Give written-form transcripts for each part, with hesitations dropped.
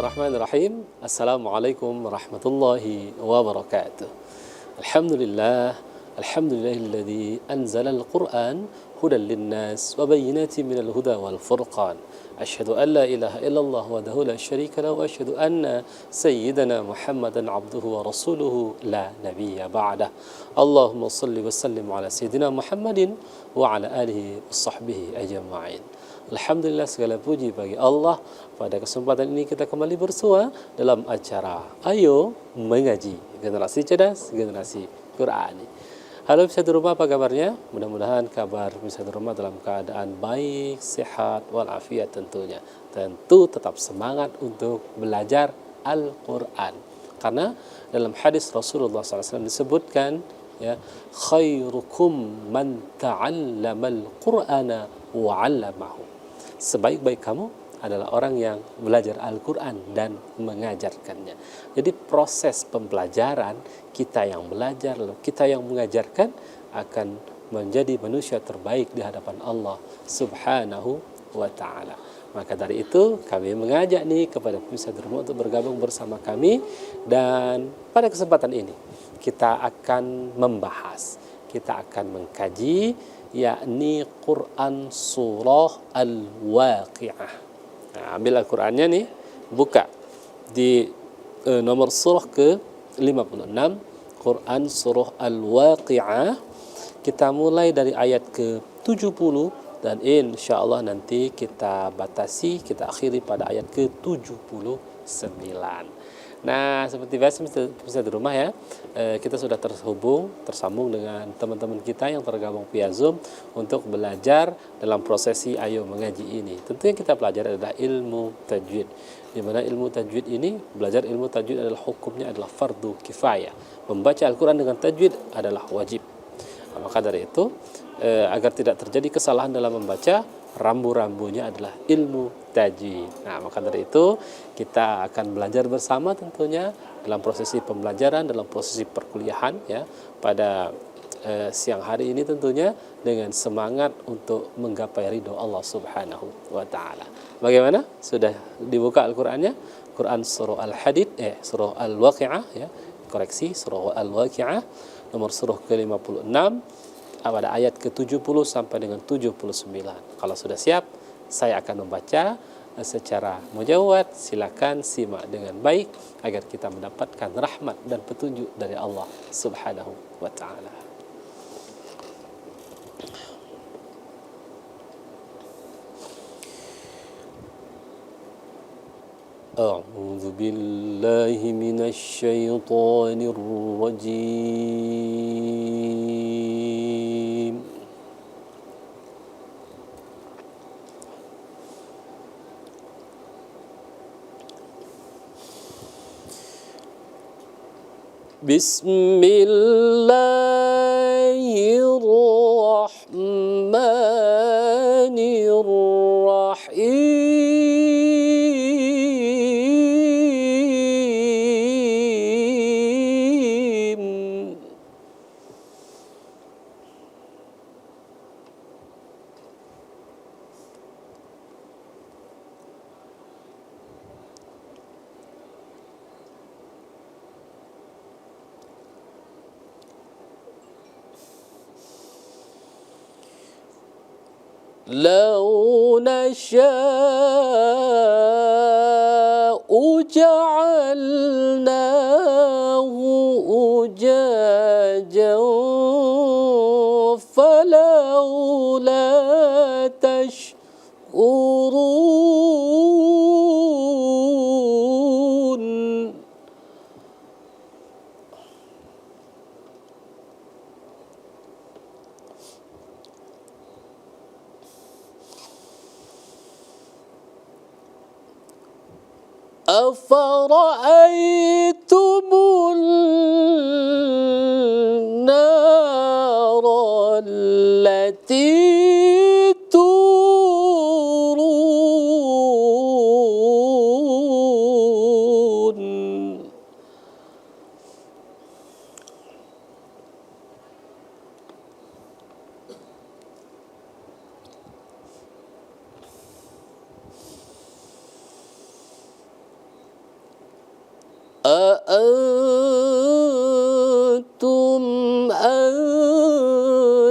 Bismillahirrahmanirrahim. Assalamualaikum warahmatullahi wabarakatuh. Alhamdulillah, alhamdulillahilladzi anzala al-Qur'an hudan lin-nas wa bayyinatin minal huda wal furqan. Asyhadu an la ilaha illallah wahdahu la syarika lahu wa asyhadu anna sayyidana Muhammadan abduhu wa rasuluhu la nabiyya ba'dah. Allahumma shalli wa sallim ala sayyidina Muhammadin wa ala alihi wa sahbihi ajma'in. Alhamdulillah, segala puji bagi Allah. Pada kesempatan ini kita kembali bersua dalam acara Ayo Mengaji, generasi cerdas, generasi Qur'ani. Halo pemirsa di rumah, apa kabarnya? Mudah-mudahan kabar pemirsa di rumah dalam keadaan baik, sehat, walafiat tentunya. Tentu tetap semangat untuk belajar Al-Quran. Karena dalam hadis Rasulullah SAW disebutkan, ya, khairukum man ta'allamal Qur'ana wa 'allamahu. Sebaik-baik kamu adalah orang yang belajar Al-Quran dan mengajarkannya. Jadi proses pembelajaran, kita yang belajar, lalu kita yang mengajarkan, akan menjadi manusia terbaik di hadapan Allah Subhanahu wa ta'ala. Maka dari itu kami mengajak nih kepada pemirsa di rumah untuk bergabung bersama kami. Dan pada kesempatan ini kita akan membahas, kita akan mengkaji, yakni Quran Surah Al-Waqi'ah. Nah, ambil Al-Qurannya nih, buka di nomor surah ke-56, Quran Surah Al-Waqi'ah. Kita mulai dari ayat ke-70 dan insya Allah nanti kita batasi, kita akhiri pada ayat ke-79. Nah, seperti biasa bisa di rumah ya, kita sudah tersambung dengan teman-teman kita yang tergabung via Zoom untuk belajar dalam prosesi Ayo Mengaji ini. Tentu yang kita pelajari adalah ilmu tajwid, di mana ilmu tajwid ini, belajar ilmu tajwid adalah hukumnya adalah fardu kifayah. Membaca Al-Quran dengan tajwid adalah wajib. Nah, maka dari itu, agar tidak terjadi kesalahan dalam membaca, rambu-rambunya adalah ilmu tajwid. Nah, maka dari itu kita akan belajar bersama tentunya dalam prosesi pembelajaran, dalam prosesi perkuliahan ya, pada siang hari ini tentunya dengan semangat untuk menggapai ridho Allah Subhanahu wa taala. Bagaimana? Sudah dibuka Al-Qur'annya? Quran surah Al-Hadid, surah Al-Waqi'ah ya. Koreksi, surah Al-Waqi'ah nomor surah ke-56 pada ayat ke-70 sampai dengan 79. Kalau sudah siap, saya akan membaca secara mujawad. Silakan simak dengan baik agar kita mendapatkan rahmat dan petunjuk dari Allah Subhanahu wa taala. A'udzu billahi minasy syaithanir rajim. Bismillahirrahmanirrahim. لو نشاء جعلناه أجاجا فلولا تشكرون. أفرأيتم النار التي تورون. أأنتم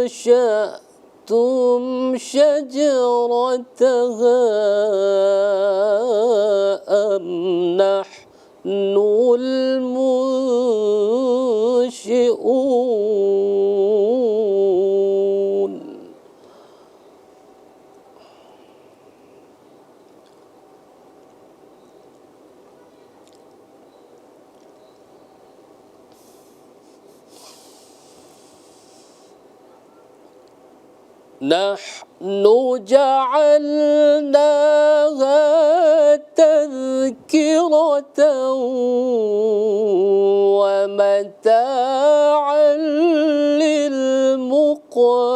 أنشأتم شجرتها أم نحن المنشئون نحن جعلناها تذكرة ومتاعا للمقوين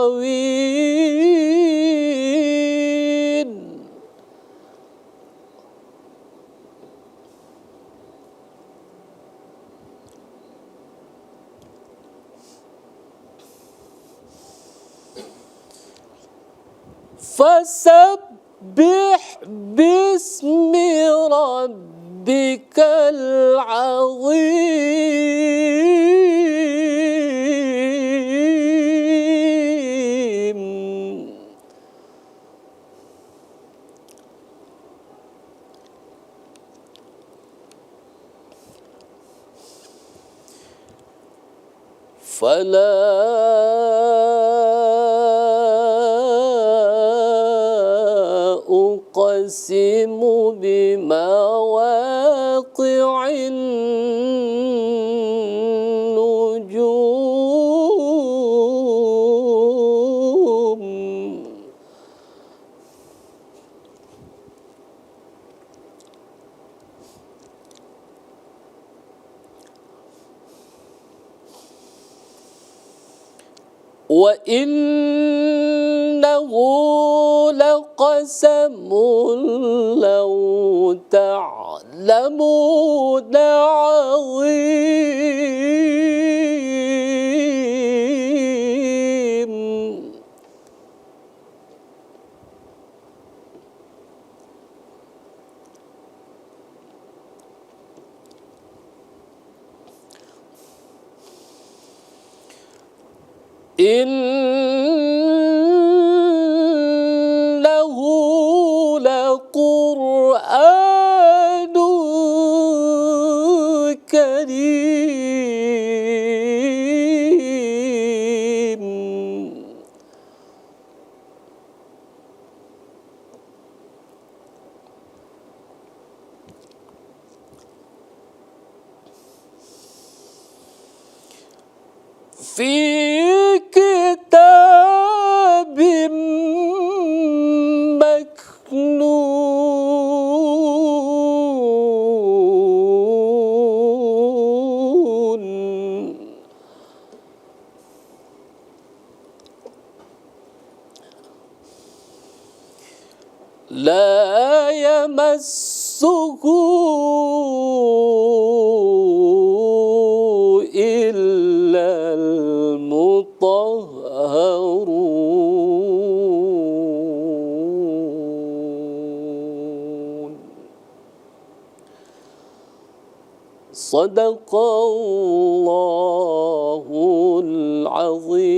فسبح باسم ربك العظيم فلا أقسم بمواقع النجوم وإنه لقسم لو تعلمون عظيم إنه لقرآن كريم في كتاب مكنون لا يمسه إلا المطهرون صدق الله العظيم.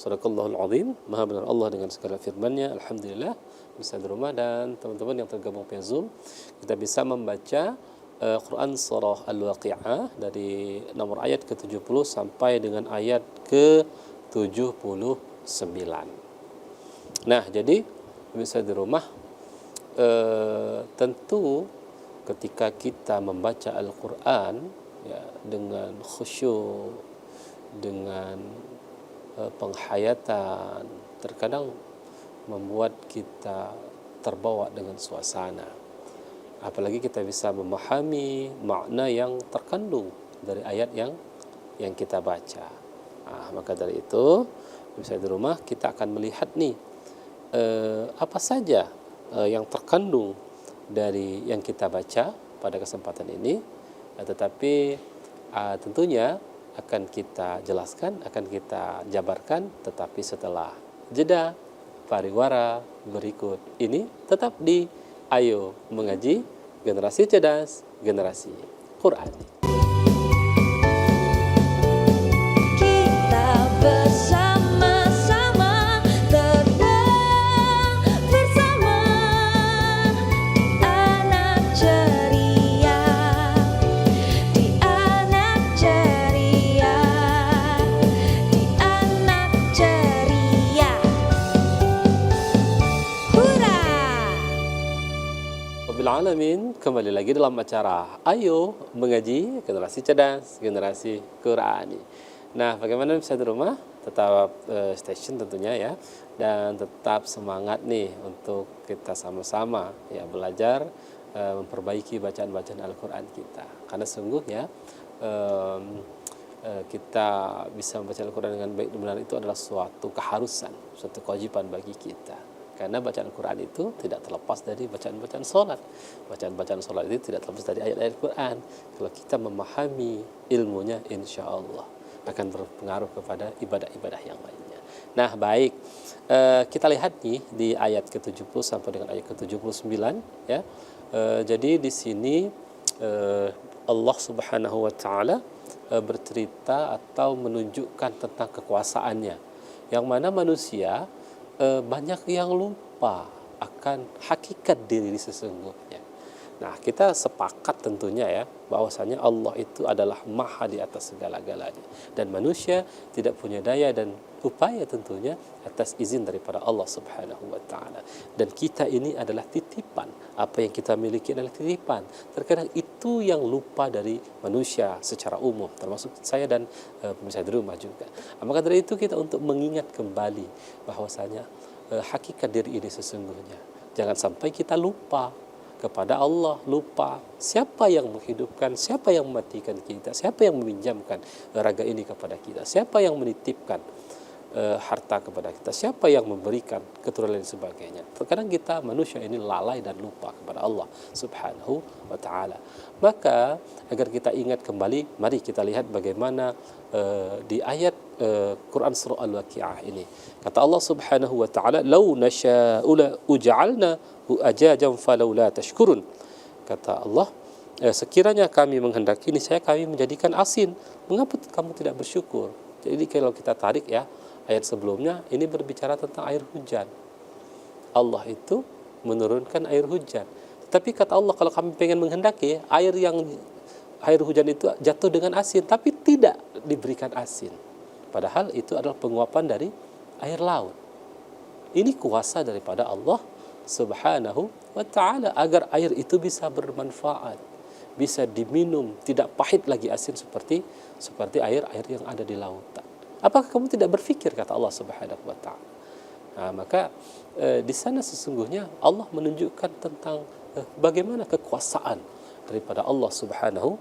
Sadaqallahul Azim. Maha benar Allah dengan segala firman-Nya. Alhamdulillah, bisa di rumah dan teman-teman yang tergabung via Zoom, kita bisa membaca Quran surah Al-Waqi'ah dari nomor ayat ke-70 sampai dengan ayat ke-79. Nah, jadi bisa di rumah, tentu ketika kita membaca Al-Quran ya, dengan khusyuk, dengan penghayatan, terkadang membuat kita terbawa dengan suasana. Apalagi kita bisa memahami makna yang terkandung dari ayat yang kita baca. Maka dari itu, bisa di rumah kita akan melihat nih apa saja yang terkandung dari yang kita baca pada kesempatan ini. Tetapi tentunya akan kita jelaskan, akan kita jabarkan, tetapi setelah jeda pariwara berikut ini tetap di Ayo Mengaji, Generasi Cerdas, Generasi Quran. Kita bersama-sama terbang bersama di anak ceria, di anak ceria, di anak ceria. Hurra! Wabil alamin, kembali lagi dalam acara Ayo Mengaji, Generasi Cerdas, Generasi Qurani. Nah, bagaimana bisa di rumah? Tetap station tentunya ya, dan tetap semangat nih untuk kita sama-sama ya belajar memperbaiki bacaan-bacaan Al-Quran kita. Karena sungguh ya kita bisa membaca Al-Quran dengan baik dan benar itu adalah suatu keharusan, suatu kewajiban bagi kita. Karena bacaan Al-Quran itu tidak terlepas dari bacaan-bacaan sholat. Bacaan-bacaan sholat itu tidak terlepas dari ayat-ayat Al-Quran. Kalau kita memahami ilmunya, insya Allah akan berpengaruh kepada ibadah-ibadah yang lainnya. Nah, baik. Kita lihat nih di ayat ke-70 sampai dengan ayat ke-79 ya. Jadi di sini Allah Subhanahu wa taala bercerita atau menunjukkan tentang kekuasaannya. Yang mana manusia banyak yang lupa akan hakikat diri sesungguhnya. Nah, kita sepakat tentunya ya bahwasanya Allah itu adalah maha di atas segala-galanya, dan manusia tidak punya daya dan upaya tentunya atas izin daripada Allah Subhanahu wa taala. Dan kita ini adalah titipan, apa yang kita miliki adalah titipan. Terkadang itu yang lupa dari manusia secara umum, termasuk saya dan pemirsa di rumah juga. Maka dari itu kita untuk mengingat kembali bahwasanya hakikat diri ini sesungguhnya. Jangan sampai kita lupa kepada Allah, lupa siapa yang menghidupkan, siapa yang mematikan kita, siapa yang meminjamkan raga ini kepada kita, siapa yang menitipkan harta kepada kita, siapa yang memberikan keturunan dan sebagainya. Terkadang kita manusia ini lalai dan lupa kepada Allah Subhanahu wa taala. Maka agar kita ingat kembali, mari kita lihat bagaimana di ayat Quran surah Al-Waqi'ah ini. Kata Allah Subhanahu wa taala, "Lau nasya'u la uj'alnahu ajajan falaula tashkurun." Kata Allah, sekiranya kami menghendaki, niscaya kami menjadikan asin. Mengapa kamu tidak bersyukur? Jadi kalau kita tarik ya, ayat sebelumnya ini berbicara tentang air hujan. Allah itu menurunkan air hujan. Tapi kata Allah, kalau kami pengen menghendaki air hujan itu jatuh dengan asin, tapi tidak diberikan asin. Padahal itu adalah penguapan dari air laut. Ini kuasa daripada Allah Subhanahu wa ta'ala agar air itu bisa bermanfaat, bisa diminum, tidak pahit lagi asin seperti air-air yang ada di lautan. Apakah kamu tidak berfikir, kata Allah Subhanahu wa ta'ala. Nah, maka di sana sesungguhnya Allah menunjukkan tentang bagaimana kekuasaan daripada Allah Subhanahu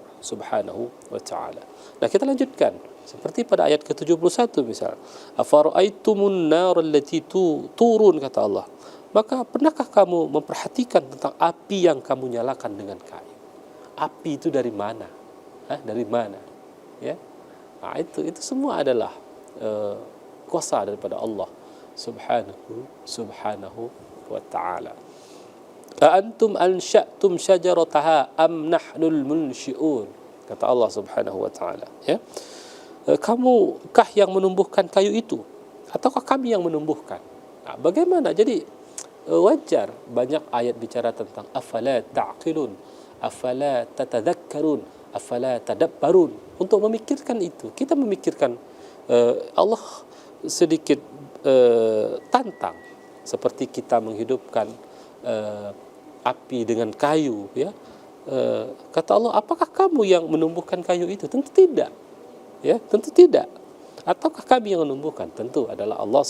wa ta'ala. Nah, kita lanjutkan seperti pada ayat ke-71 misal, afara'aitumun nar allati turun, kata Allah. Maka pernahkah kamu memperhatikan tentang api yang kamu nyalakan dengan kayu? Api itu dari mana? Dari mana? Ya. Nah, itu semua adalah kuasa daripada Allah Subhanahu wa ta'ala. Antum ansha'tum syajarataha am nahnul munsyi'un, kata Allah Subhanahu wa ta'ala, ya. Kamukah yang menumbuhkan kayu itu ataukah kami yang menumbuhkan? Nah, bagaimana? Jadi wajar banyak ayat bicara tentang afala ta'qilun, afala tatadhakkarun, afala tadabbarun. Untuk memikirkan itu, kita memikirkan Allah sedikit tantang, seperti kita menghidupkan api dengan kayu, ya. Kata Allah, apakah kamu yang menumbuhkan kayu itu? Tentu tidak, ya, tentu tidak. Ataukah kami yang menumbuhkan? Tentu adalah Allah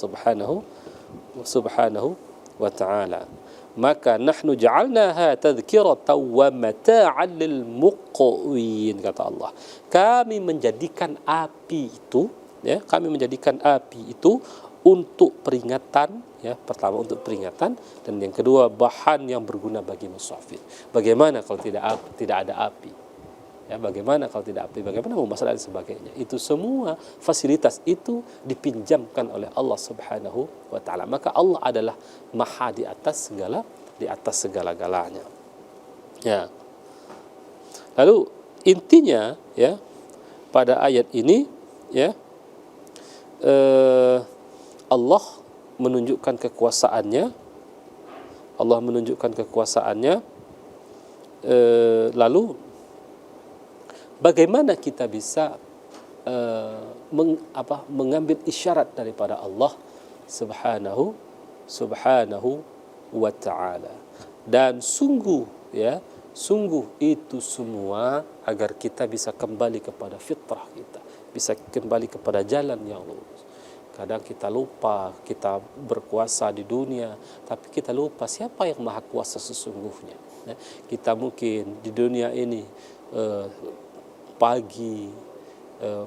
Subhanahu wa ta'ala. Maka nahnu ja'alnaha tadhkiratan wa mata'an lil muqwin, kata Allah. Kami menjadikan api itu, ya, kami menjadikan api itu untuk peringatan, ya, pertama untuk peringatan, dan yang kedua bahan yang berguna bagi musafir. Bagaimana kalau tidak ada api? Ya, bagaimana kalau tidak aktif, bagaimana memasak dan sebagainya. Itu semua fasilitas itu dipinjamkan oleh Allah Subhanahu wa taala. Maka Allah adalah maha di atas segala-galanya. Ya. Lalu intinya ya pada ayat ini ya Allah menunjukkan kekuasaannya. Allah menunjukkan kekuasaannya. Lalu bagaimana kita bisa mengambil isyarat daripada Allah Subhanahu wa taala. Dan sungguh itu semua agar kita bisa kembali kepada fitrah kita, bisa kembali kepada jalan yang lurus. Kadang kita lupa kita berkuasa di dunia, tapi kita lupa siapa yang maha kuasa sesungguhnya. Kita mungkin di dunia ini pagi,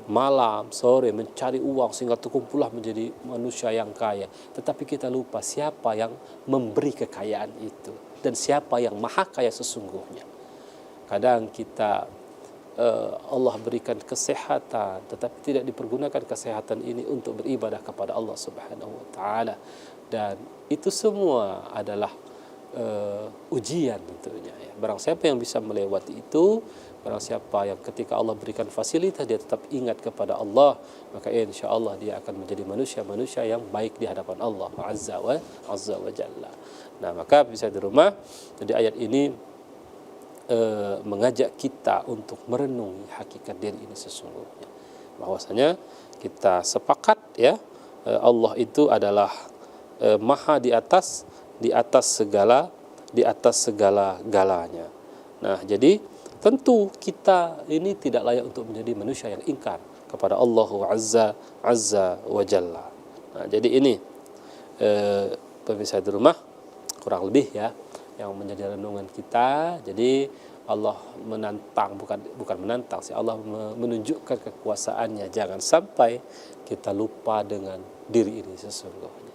malam, sore mencari uang sehingga terkumpullah menjadi manusia yang kaya. Tetapi kita lupa siapa yang memberi kekayaan itu dan siapa yang maha kaya sesungguhnya. Kadang kita Allah berikan kesehatan, tetapi tidak dipergunakan kesehatan ini untuk beribadah kepada Allah Subhanahu wa taala. Dan itu semua adalah ujian tentunya ya. Barang siapa yang bisa melewati itu, barang siapa yang ketika Allah berikan fasilitas dia tetap ingat kepada Allah, maka insya Allah dia akan menjadi manusia yang baik di hadapan Allah Azza wa Jalla. Nah, maka bisa di rumah. Jadi ayat ini mengajak kita untuk merenungi hakikat diri ini sesungguhnya. Bahwasanya kita sepakat ya, Allah itu adalah maha di atas segala-galanya. Nah, jadi tentu kita ini tidak layak untuk menjadi manusia yang ingkar kepada Allah Azza wa Jalla. Nah, jadi ini pemirsa di rumah kurang lebih ya yang menjadi renungan kita. Jadi Allah menantang, bukan menantang sih, Allah menunjukkan kekuasaannya. Jangan sampai kita lupa dengan diri ini sesungguhnya.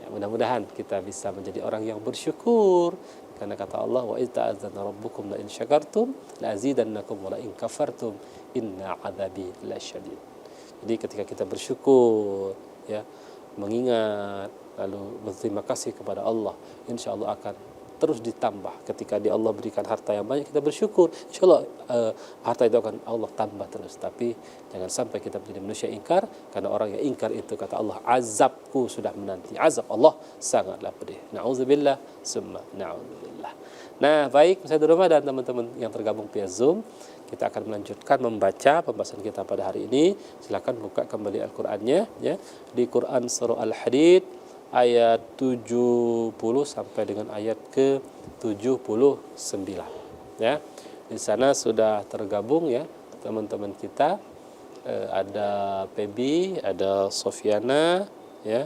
Ya, mudah-mudahan kita bisa menjadi orang yang bersyukur. Karena kata Allah, wa idza adzana rabbukum la in syakartum la azidannakum wa la in kafartum inna adzabi lasyadid. Jadi ketika kita bersyukur ya, mengingat lalu berterima kasih kepada Allah, insya Allah akan terus ditambah. Ketika Allah berikan harta yang banyak, kita bersyukur, insya Allah harta itu akan Allah tambah terus. Tapi jangan sampai kita menjadi manusia ingkar, karena orang yang ingkar itu kata Allah, azabku sudah menanti. Azab Allah sangatlah pedih. Na'udzubillah summa na'udzubillah. Nah, baik Ustaz Rumah dan teman-teman yang tergabung via Zoom, kita akan melanjutkan membaca pembahasan kita pada hari ini. Silakan buka kembali Al-Qur'annya ya, di Quran surah Al-Hadid ayat 70 sampai dengan ayat ke-79 ya. Di sana sudah tergabung ya teman-teman kita, ada Pebi, ada Sofiana ya,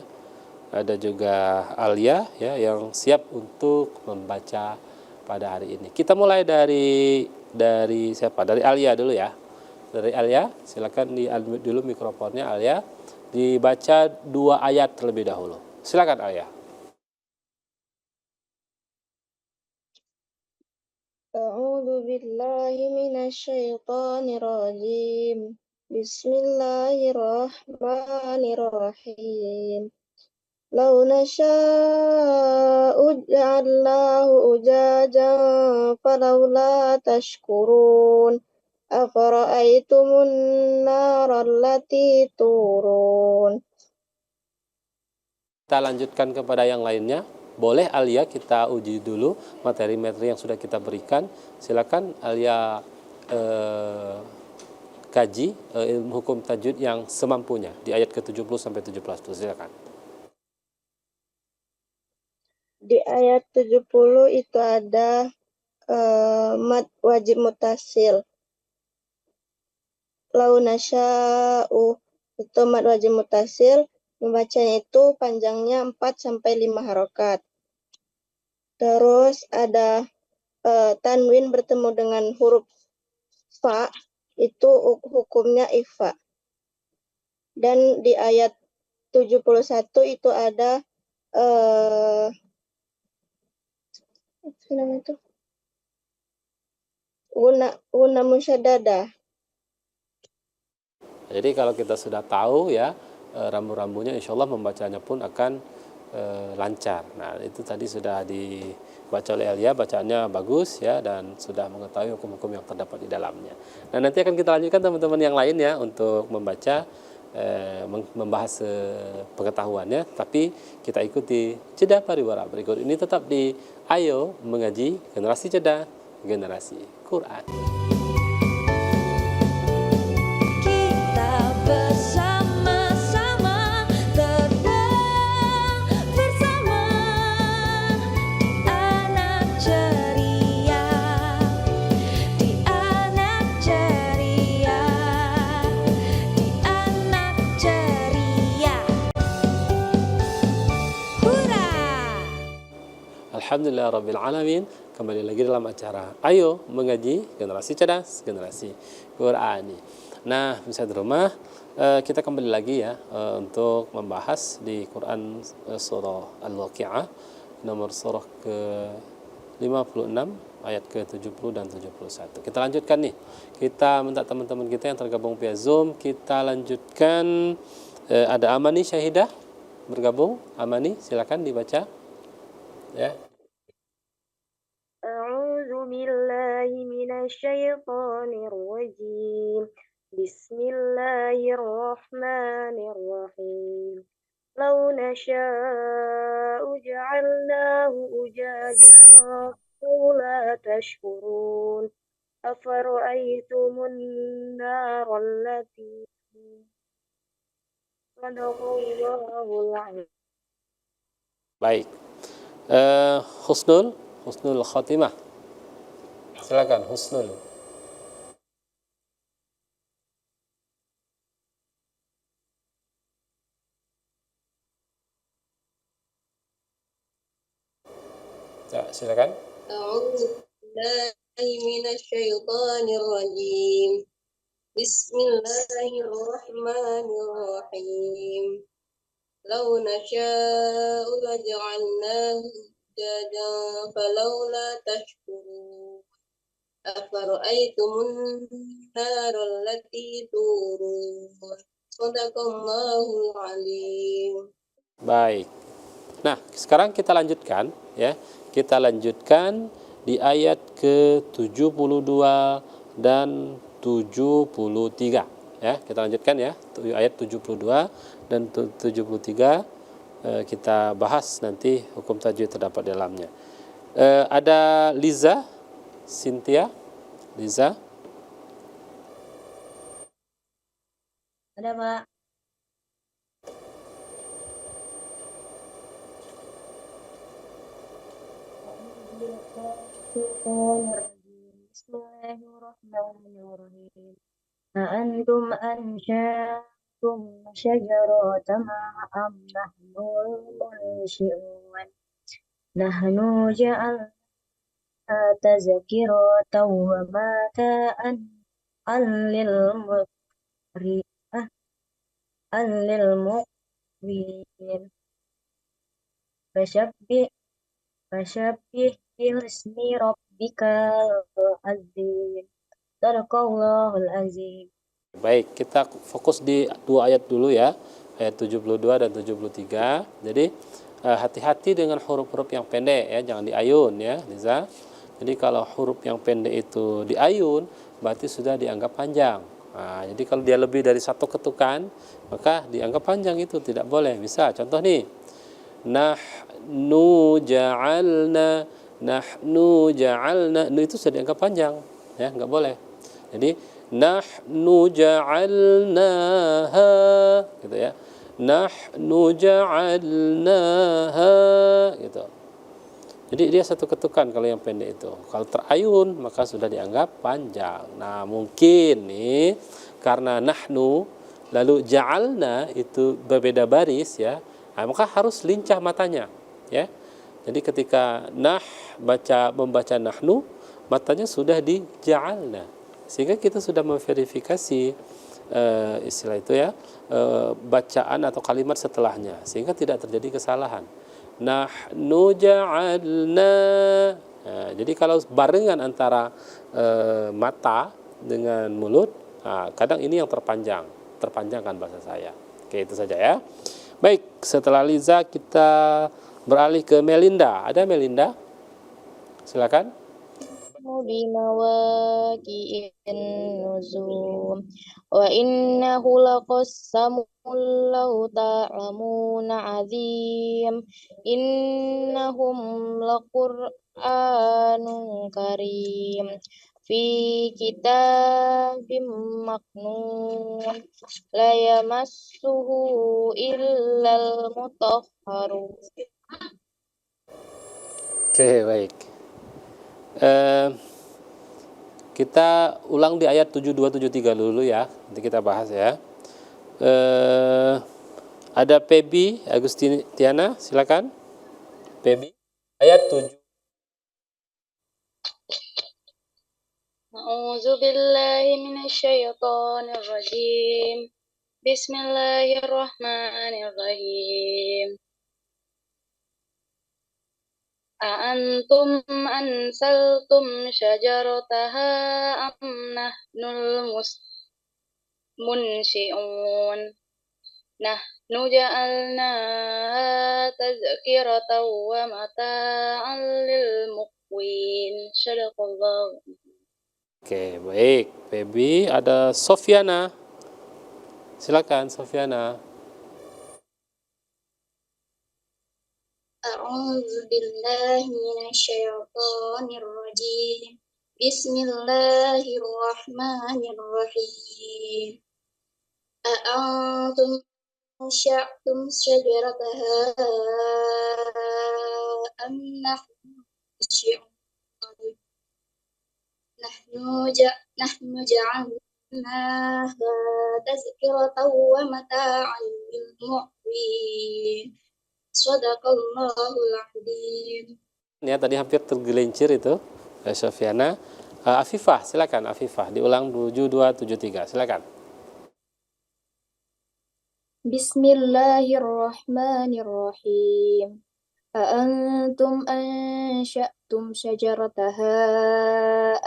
ada juga Alia ya yang siap untuk membaca pada hari ini. Kita mulai dari siapa? Dari Alia dulu ya. Dari Alia, silakan di-unmute dulu mikrofonnya Alia. Dibaca 2 ayat terlebih dahulu. Silakan Alia. A'udzu billahi minasy syaithanir rajim. Bismillahirrahmanirrahim. Law nasya'u ja'alnahu ujajan falawla tashkurun. Afara'aytumun nara allati turun. Kita lanjutkan kepada yang lainnya. Boleh Alia kita uji dulu materi-materi yang sudah kita berikan. Silakan Alia kaji ilmu hukum tajwid yang semampunya di ayat ke-70 sampai 17. Silakan. Di ayat 70 itu ada mad wajib mutasil. Lau nasya'u itu mad wajib mutasil. Membacanya itu panjangnya 4-5 harokat. Terus ada tanwin bertemu dengan huruf fa, itu hukumnya ikhfa. Dan di ayat 71 itu ada guna musyaddadah. Jadi kalau kita sudah tahu ya rambu-rambunya, insya Allah membacanya pun akan lancar. Nah itu tadi sudah dibaca oleh Elia, bacaannya bagus ya, dan sudah mengetahui hukum-hukum yang terdapat di dalamnya. Nah nanti akan kita lanjutkan teman-teman yang lain ya untuk membaca, membahas pengetahuannya, tapi kita ikuti jeda pariwara berikut ini tetap di Ayo Mengaji Generasi Cerdas Generasi Quran. Kita bersama-sama terbang bersama anak ceria, di anak ceria, di anak ceria. Hurra! Alhamdulillah Rabbil Alamin. Kembali lagi dalam acara Ayo Mengaji Generasi Cerdas Generasi Qurani. Nah, bisa di rumah kita kembali lagi ya untuk membahas di Quran surah Al-Waqi'ah nomor surah ke-56 ayat ke-70 dan 71. Kita lanjutkan nih. Kita minta teman-teman kita yang tergabung via Zoom, kita lanjutkan. Ada Amani Syahidah bergabung. Amani, silakan dibaca ya. A'udzu billahi minasyaitonir rajim. Bismillahirrahmanirrahim. Law nasha'u ja'alnahu ujajan fala tashkurun. Afara'aytumun nar allati Sadaqallahul azim. Baik. Husnul Khotimah. Silakan Husnul. Ya, silakan. A'udzu billahi minasyaitonir rajim. Bismillahirrahmanirrahim. Law nasha'u laj'alnahu jajan falawla tashkurun. Afara'aytumun naral lati turun. Shadaqallahul azim. Baik. Nah, sekarang kita lanjutkan ya. Kita lanjutkan di ayat ke-72 dan 73 ya. Kita lanjutkan ya. Ayat 72 dan 73 kita bahas nanti hukum tajwid terdapat di dalamnya. Ada Liza, Cynthia, Liza. Ada, Pak. Bismillahirrahmanirrahim. Antum ansha'tum syajaratama am nahnul munshi'un. Nahnu ja'alna tazkiratan wa mata'an lil muqwin. Fasyabbih bismi rabbikal azim. Sadaqallahul azim. Baik, kita fokus di dua ayat dulu ya. Ayat 72 dan 73. Jadi hati-hati dengan huruf-huruf yang pendek ya, jangan diayun ya, Liza. Jadi kalau huruf yang pendek itu diayun, berarti sudah dianggap panjang. Nah, jadi kalau dia lebih dari satu ketukan, maka dianggap panjang, itu tidak boleh. Bisa contoh nih. Nahnu ja'alna, itu sudah dianggap panjang ya, nggak boleh. Jadi nahnu ja'alnaha gitu ya. Nahnu ja'alnaha gitu. Jadi dia satu ketukan kalau yang pendek itu. Kalau terayun maka sudah dianggap panjang. Nah, mungkin nih karena nahnu lalu ja'alna itu berbeda baris ya. Nah, maka harus lincah matanya ya. Jadi ketika membaca nahnu, matanya sudah di ja'alna. Sehingga kita sudah memverifikasi istilah itu ya, bacaan atau kalimat setelahnya, sehingga tidak terjadi kesalahan. Nahnu ja'alna, Jadi kalau barengan antara mata dengan mulut, kadang ini yang terpanjangkan bahasa saya. Oke, itu saja ya. Baik, setelah Liza kita beralih ke Melinda. Ada Melinda? Silakan. بمواقع النجوم وإنه لقسم لو تعلمون عظيم إنهم لقرآن كريم في كتاب مكنون لا يمسه إلا المطهرون. Oke, baik. Kita ulang di ayat 7273 dulu ya. Nanti kita bahas ya. Ada Pebi Agustiana, silakan. Pebi, ayat 7. A'udzu billahi minasyaitonir rajim. Bismillahirrahmanirrahim. A'antum ansaltum syajarataha am nahnul munsyi'un. Nahnu ja'alnaha tazkiratan wa mata'an lil muqwin. Shadaqallahu. Oke, baik. Pebi, ada Sofiana. Silakan Sofiana. A'udzu billahi minasyaitonir rajim. Bismillahirrahmanirrahim. A'antum sya'tum syajarataha am nahnu syai'un. Nahnu ja'alnaha tazkiratan wa mata'an lil muqwin. Shadaqallahul adzim. Ya, tadi hampir tergelincir itu, Sofiana. Afifah, silakan Afifah. Diulang 7273, silakan. Bismillahirrahmanirrahim. A'antum ansha'tum syajarataha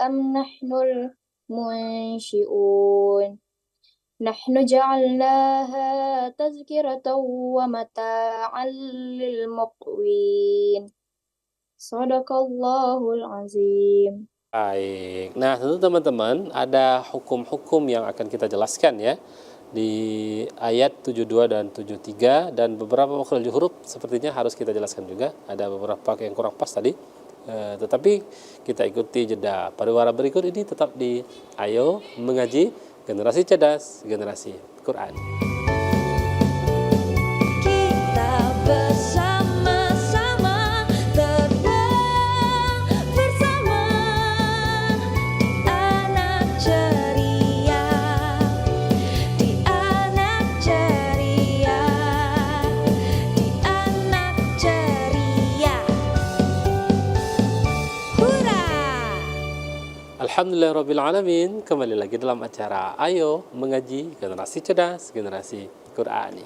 am nahnul munsyi'un. Nahnu ja'alnaha tazkiratan wa mata'an lil muqwin. Shadaqallahul azim. Baik. Nah, tentu teman-teman ada hukum-hukum yang akan kita jelaskan ya di ayat 72 dan 73, dan beberapa makhraj huruf sepertinya harus kita jelaskan juga. Ada beberapa yang kurang pas tadi. Tetapi kita ikuti jeda. Pada warna berikut ini tetap di Ayo Mengaji, generasi cerdas, generasi Quran. Kita bersama-sama terbang bersama anak ceria, di anak ceria, di anak ceria. Hurra! Alhamdulillahirrabbilalamin. Kembali lagi dalam acara Ayo Mengaji, generasi cerdas, generasi Qurani.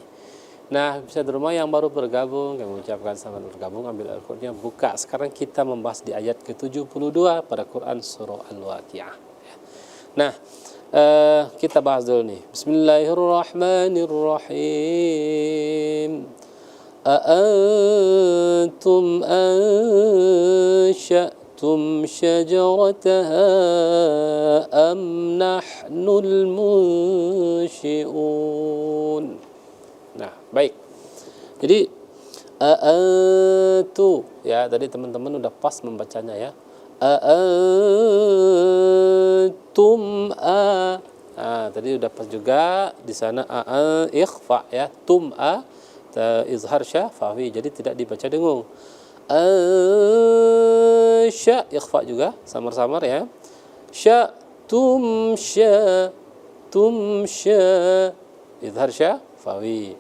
Nah, bisa di rumah yang baru bergabung, kami ucapkan selamat bergabung, ambil Al-Qur'annya, buka. Sekarang kita membahas di ayat ke-72 pada Quran surah Al-Waqi'ah. Nah, kita bahas dulu nih. Bismillahirrahmanirrahim. أأنتم أنشأتم شجرتها أم نحن المنشئون. Nah, baik. Jadi aantu ya, tadi teman-teman udah pas membacanya ya. Aantum tadi udah pas juga di sana ikhfa ya, tum izhar syafawi, jadi tidak dibaca dengung. Sya ikhfa juga samar-samar ya. Sya tum sya izhar syafawi.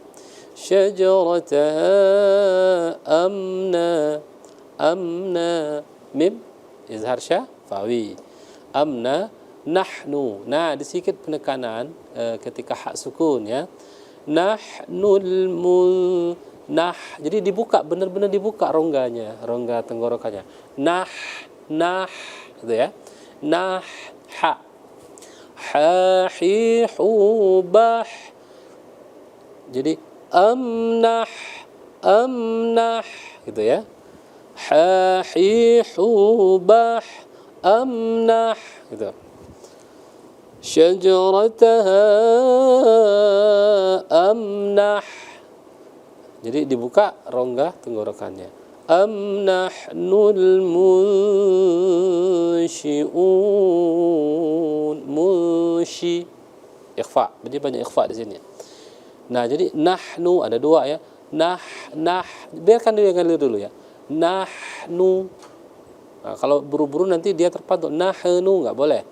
Syajarataha amna mim izhar syafawi. Amna nahnu. Nah, di sedikit penekanan ketika hak sukun ya. Jadi dibuka, benar-benar dibuka rongganya, rongga tenggorokannya. nah, gitu ya. Nah, ha. Ha, hi, hu, bah. Jadi amnah, amnah, gitu ya. Ha, hi, hu, bah, amnah, gitu. Syajarataha amnah. Jadi dibuka rongga tenggorokannya. Am nahnul munsyi'un. Munshi. Ikhfa. Jadi banyak ikhfa di sini. Nah, jadi nahnu ada dua ya. Biarkan dia ngalir dulu ya. Nahnu. Nah, kalau buru-buru nanti dia terpantau. Nahnu nggak boleh.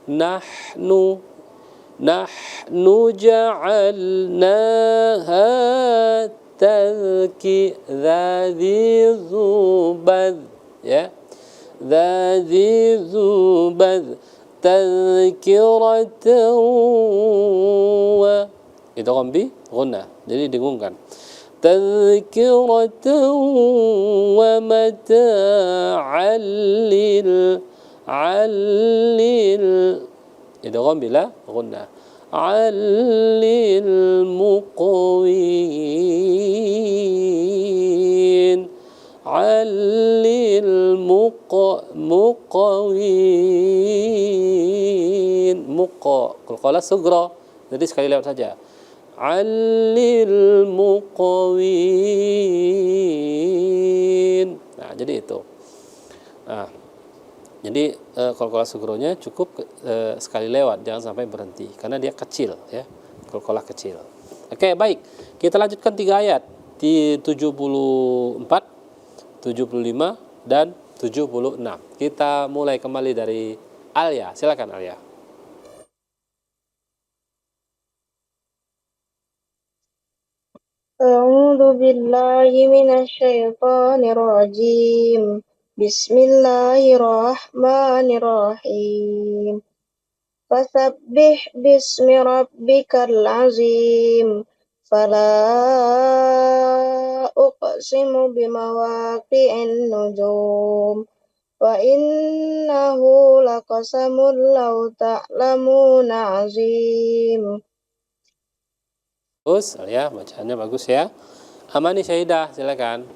Nahnu ja'alnaha ذي زبد ya ذي زبد تذكرة itu bi guna jadi dengungkan تذكرة ومتاعا itu bila guna للمقوين qalqalah sugra jadi sekali lewat saja muqawin. Nah, jadi itu. Nah, jadi qalqalah sugronya cukup sekali lewat, jangan sampai berhenti karena dia kecil ya. Qalqalah kecil. Oke, baik. Kita lanjutkan 3 ayat di 74, 75 dan 76. Kita mulai kembali dari Alia. Silakan Alia. A'udzu billahi minasyaitonir rajim. Bismillahirrahmanirrahim. Fasabbih bismi rabbikal azim. Fala uqsimu bimawaqi'in nujum. Wa innahu laqasamun law ta'lamuna azim. Bagus, ya, bacaannya bagus ya. Amani Syahidah, silakan.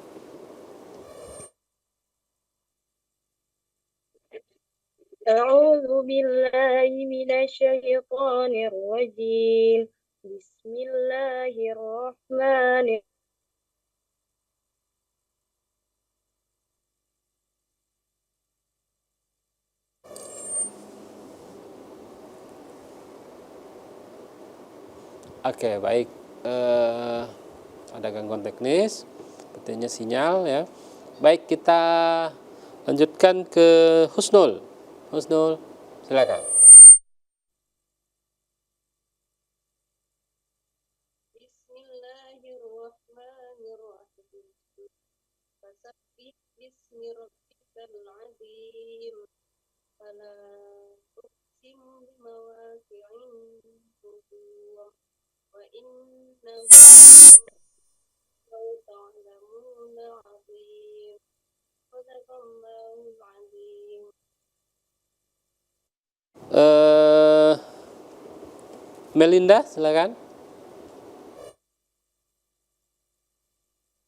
A'udzu billahi minasyaitonir rajim. Bismillahirrahmanirrahim. Oke, baik. Ada gangguan teknis, sepertinya sinyal ya. Baik, kita lanjutkan ke Husnul. Husnul, silakan. Bismillahirrahmanirrahim. Fasabbih bismi rabbikal azim. Fala uqsimu bimawaqi'in nujum. Wa innahu law ta'lamuna azim. Sadaqallahul azim. Melinda, silakan.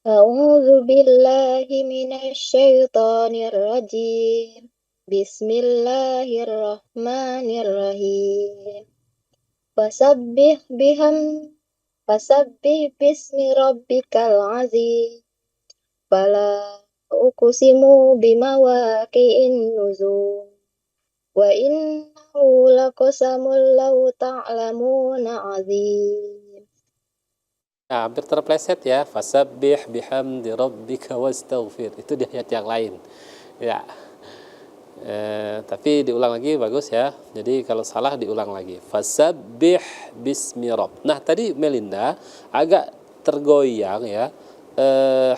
A'udzu billahi minasyaitonir rajim. Bismillahirrahmanirrahim. Fasabbih bismi rabbikal azim. Fala uqsimu bimawaqi'in nujum. Wa innahu laqasamul law ta'lamuna azim. Nah, hampir terpleset ya. Fasabbih bihamdi rabbika wastaghfir. Itu di ayat yang lain. Ya. Tapi diulang lagi bagus ya. Jadi kalau salah diulang lagi. Fasabbih bismi rabb. Nah, tadi Melinda agak tergoyang ya.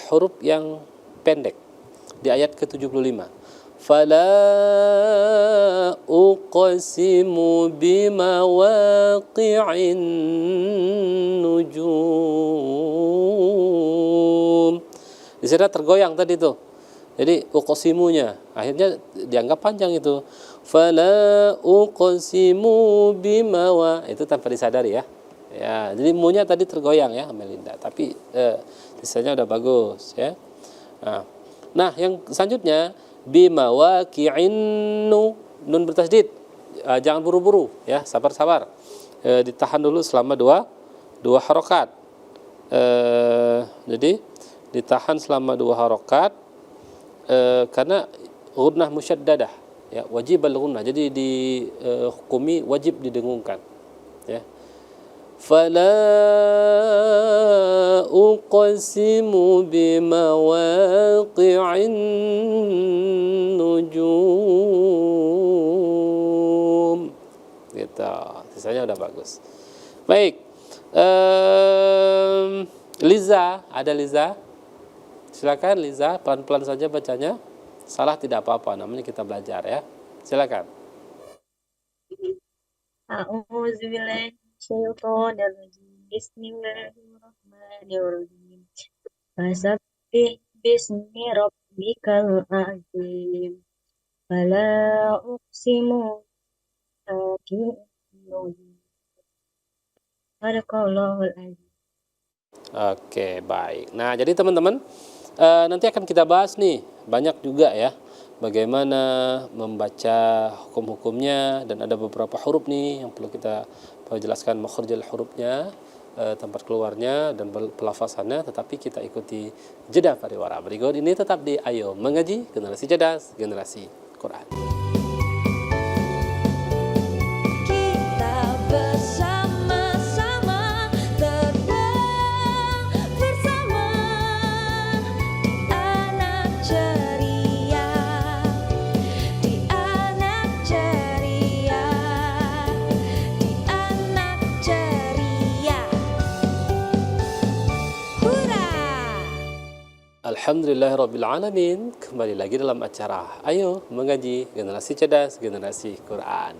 Huruf yang pendek di ayat ke-75. Fala uqsimu bimawaqi'in nujum. Di sana tergoyang tadi tuh. Jadi uqsimunya akhirnya dianggap panjang itu. Fala uqsimu bimawa, itu tanpa disadari ya. Ya, jadi munya tadi tergoyang ya Melinda, tapi sisanya udah bagus ya. Nah, yang selanjutnya bimawaqi'in nun bertasydid. Jangan buru-buru ya, sabar-sabar. Ditahan dulu selama dua harokat. Jadi ditahan selama 2 harokat karena gunnah musyaddadah ya, wajib al-gunnah, jadi dihukumi wajib didengungkan ya. Fala uqsimu bimawaqi'in nujum gitu, sisanya udah bagus. Baik, Liza, ada Liza? Silakan Liza, pelan-pelan saja bacanya. Salah tidak apa-apa, namanya kita belajar ya. Silakan. A'udzubillahi minasyaitonirrajim. Bismillahirrahmanirrahim. Fasabbih bismi rabbikal azim. Fala uqsimu bimawaqi'in. Barakallahu azim. Oke, baik. Nah, jadi teman-teman, nanti akan kita bahas nih, banyak juga ya, bagaimana membaca hukum-hukumnya, dan ada beberapa huruf nih yang perlu kita jelaskan makhrajul hurufnya, tempat keluarnya dan pelafasannya. Tetapi kita ikuti jeda pariwara berikut ini, tetap di Ayo Mengaji, Generasi Cerdas, Generasi Quran. Kita bersama-sama terbang bersama di anak ceria, di anak ceria, di anak ceria. Hurra! Alhamdulillahirrabbilalamin. Kembali lagi dalam acara Ayo Mengaji, Generasi Cerdas, Generasi Quran.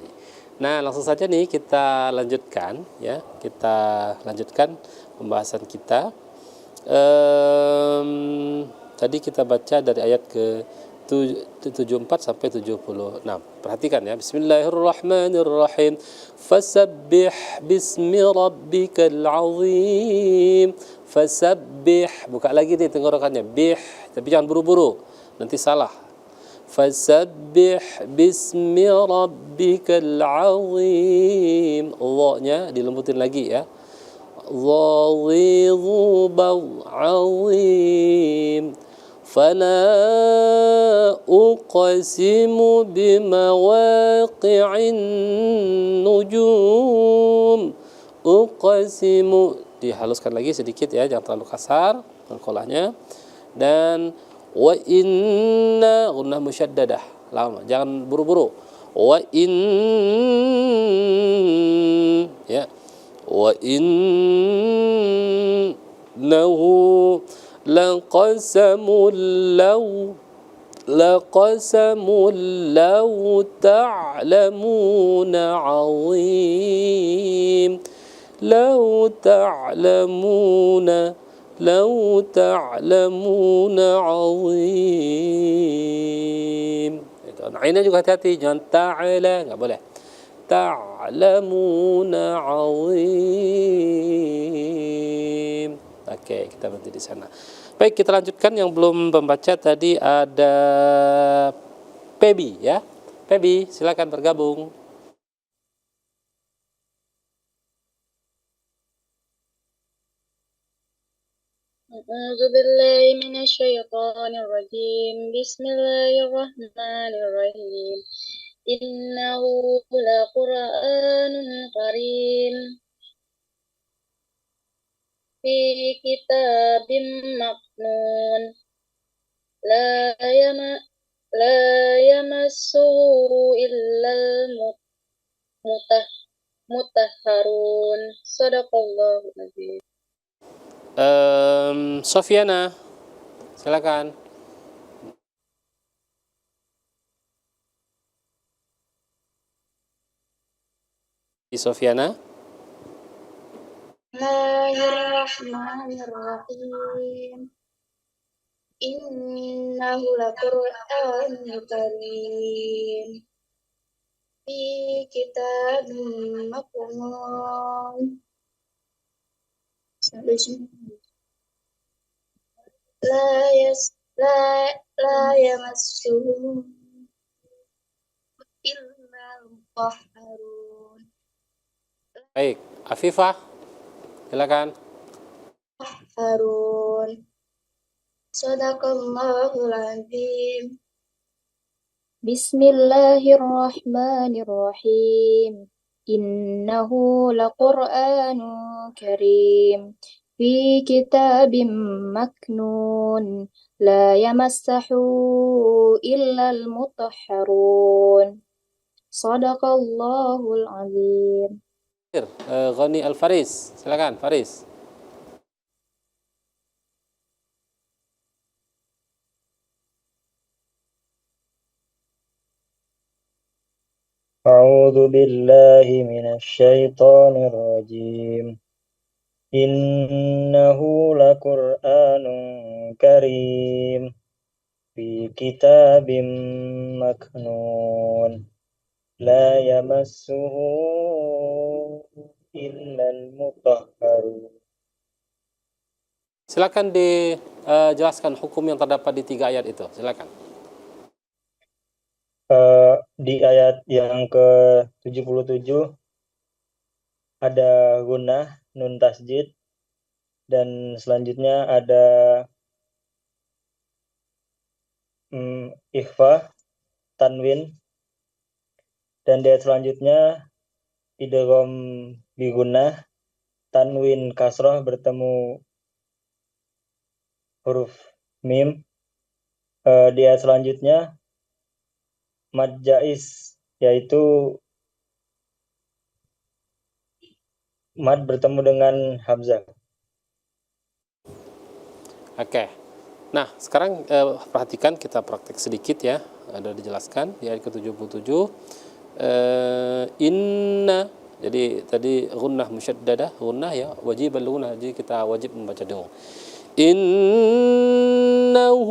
Nah, langsung saja nih kita lanjutkan ya. Kita lanjutkan pembahasan kita. Tadi kita baca dari ayat ke 74 sampai 76. Perhatikan ya. Bismillahirrahmanirrahim. Fasabbih bismi rabbikal azim. Fasabbih, buka lagi nih tenggorokannya, bih, tapi jangan buru-buru, nanti salah. Fasabbih bismi rabbikal azim. Allah-nya dilembutin lagi ya. Dhadhidu azim. Fala uqsimu bimawaqi'in nujum. Uqsimu, dihaluskan lagi sedikit ya, jangan terlalu kasar qalqalahnya. Dan wa inna, gunnah musyaddadah, lama, jangan buru-buru. Wa in, ya, wa innahu laqasamul law ta'lamuna 'azim. لو تعلمون عظيم. Nah, ini juga hati-hati, jangan ta'ala, nggak boleh. Ta'lamuna 'azim. Oke, kita berhenti di sana. Baik, kita lanjutkan. Yang belum membaca tadi ada Pebi ya. Pebi, silakan bergabung. A'udzubillahi minasyaitonirrajim. Bismillahirrahmanirrahim. Innahu laqur'anun karim fi kitabim maknun la yamassuhu illal mutahharun. Shadaqallahu azim. Sofiana, silakan. Sofiana. Bismillahirrahmanirrahim. إنه لقرآن كريم في كتاب مكنون لا يمسه إلا المطهرون Baik, Afifah, silakan. Sadaqallahul azim. Bismillahirrahmanirrahim. Innahu laqur'anun karim fi kitabim maknun la yamassahu illal mutahharun. Sadaqallahul azim. Ghani Al-Faris, silakan Faris. أعوذ بالله من الشيطان الرجيم إنه لقرآن كريم في كتاب مكنون لا يمسه إلا المطهرون. Silakan dijelaskan hukum yang terdapat di 3 ayat itu. Silakan. Di ayat yang ke-77 ada gunnah, nun tasjid, dan selanjutnya ada ikhfa, tanwin, dan di ayat selanjutnya idgham bi gunnah, tanwin kasrah bertemu huruf mim. Di ayat selanjutnya mad jaiz, yaitu mad bertemu dengan hamzah. Oke. Nah, sekarang perhatikan, kita praktek sedikit ya. Ada dijelaskan di ayat ke-77. Inna, jadi tadi gunnah musyaddadah, gunnah ya, wajib al-gunnah, jadi kita wajib membaca dengung. Innahu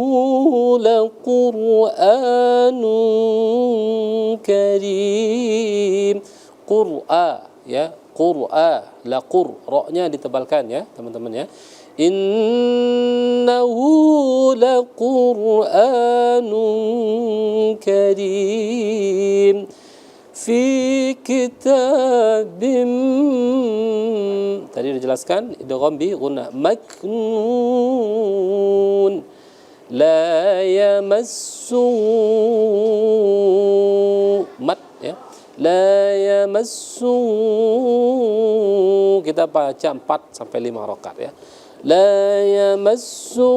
laqur'anun karim. Qur'a ya, qur'a, laqur, ra-nya ditebalkan ya, teman-teman ya. Innahu laqur'anun karim fi kitabim, tadi dijelaskan idgham bi gunnah, maknun la yamassu, mat ya, la yamassu, kita baca 4 sampai 5 rakaat ya. La yamassu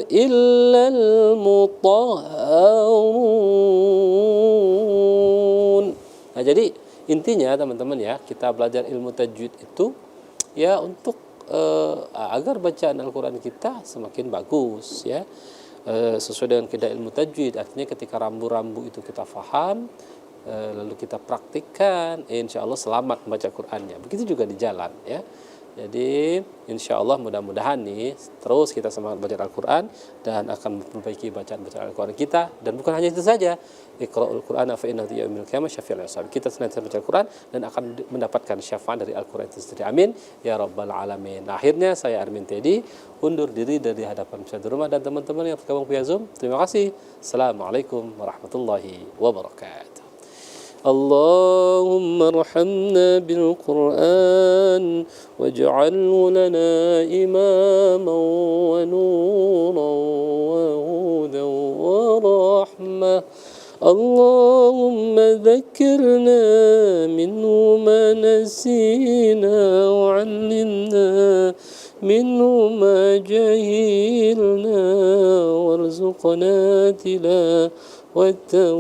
illal mutahharun. Nah, jadi intinya teman-teman ya, kita belajar ilmu tajwid itu ya untuk agar bacaan Al-Quran kita semakin bagus ya, sesuai dengan kaidah ilmu tajwid. Artinya ketika rambu-rambu itu kita faham, lalu kita praktikkan, insya Allah selamat membaca Qurannya. Begitu juga di jalan ya. Jadi insya Allah mudah-mudahan nih terus kita semangat baca Al-Quran dan akan memperbaiki bacaan-bacaan Al-Quran kita. Dan bukan hanya itu saja, Iqra'ul Qur'ana fa innahu yaumil qiyamah syafi'ul ashabi. Kita senantiasa baca Al-Quran dan akan mendapatkan syafaat dari Al-Quran itu sendiri. Amin ya rabbal alamin. Nah, akhirnya saya Armin Teddy undur diri dari hadapan Ustaz Rumah dan teman-teman yang tergabung via Zoom. Terima kasih. Assalamualaikum warahmatullahi wabarakatuh. اللهم ارحمنا بالقرآن واجعله لنا إماما ونورا وهدى ورحمة. اللهم ذكرنا منه ما نسينا وعلمنا منه ما جهلنا وارزقنا تلاوته